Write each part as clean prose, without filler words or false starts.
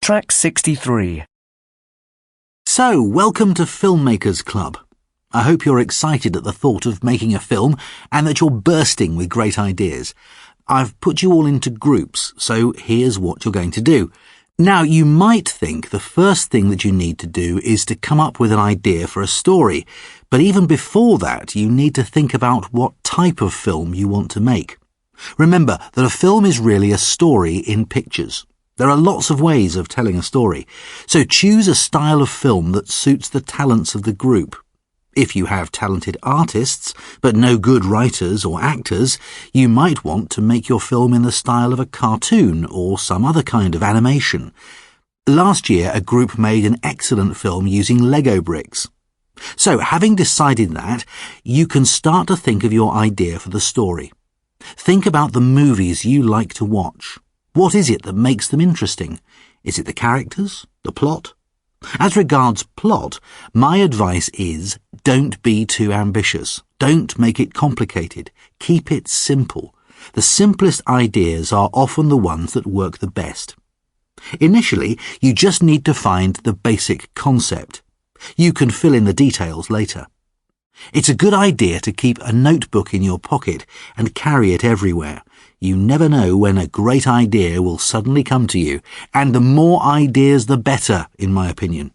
Track 63. So, welcome to Filmmakers Club. I hope you're excited at the thought of making a film and that you're bursting with great ideas. I've put you all into groups, so here's what you're going to do. Now, you might think the first thing that you need to do is to come up with an idea for a story, but even before that, you need to think about what type of film you want to make. Remember that a film is really a story in pictures. There are lots of ways of telling a story, so choose a style of film that suits the talents of the group. If you have talented artists, but no good writers or actors, you might want to make your film in the style of a cartoon or some other kind of animation. Last year, a group made an excellent film using Lego bricks. So, having decided that, you can start to think of your idea for the story. Think about the movies you like to watch. What is it that makes them interesting? Is it the characters? The plot? As regards plot, my advice is don't be too ambitious. Don't make it complicated. Keep it simple. The simplest ideas are often the ones that work the best. Initially, you just need to find the basic concept. You can fill in the details later. It's a good idea to keep a notebook in your pocket and carry it everywhere. You never know when a great idea will suddenly come to you, and the more ideas the better, in my opinion.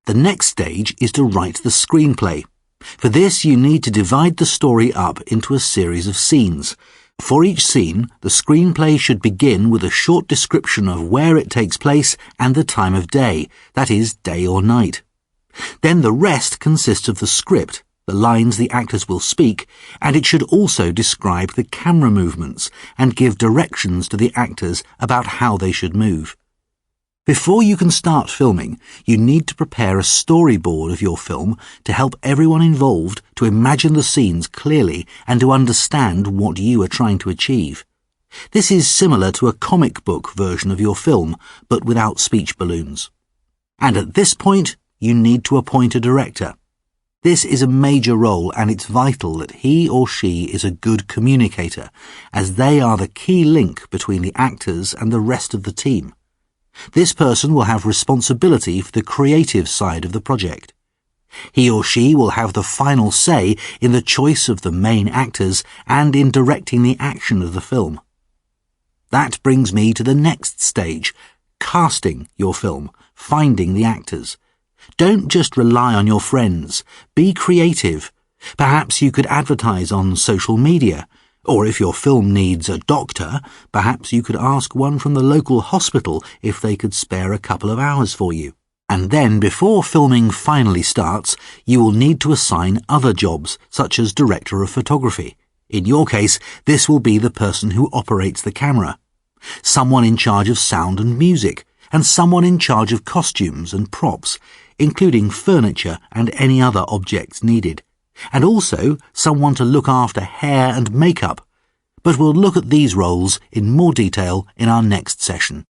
The next stage is to write the screenplay. For this, you need to divide the story up into a series of scenes. For each scene, the screenplay should begin with a short description of where it takes place and the time of day, that is, day or night. Then the rest consists of the script, the lines the actors will speak, and it should also describe the camera movements and give directions to the actors about how they should move. Before you can start filming, you need to prepare a storyboard of your film to help everyone involved to imagine the scenes clearly and to understand what you are trying to achieve. This is similar to a comic book version of your film, but without speech balloons. And at this point, you need to appoint a director. This is a major role, and it's vital that he or she is a good communicator, as they are the key link between the actors and the rest of the team. This person will have responsibility for the creative side of the project. He or she will have the final say in the choice of the main actors and in directing the action of the film. That brings me to the next stage, casting your film, finding the actors. Don't just rely on your friends. Be creative. Perhaps you could advertise on social media. Or if your film needs a doctor, perhaps you could ask one from the local hospital if they could spare a couple of hours for you. And then, before filming finally starts, you will need to assign other jobs, such as director of photography. In your case, this will be the person who operates the camera, someone in charge of sound and music, and someone in charge of costumes and props, including furniture and any other objects needed, and also someone to look after hair and makeup. But we'll look at these roles in more detail in our next session.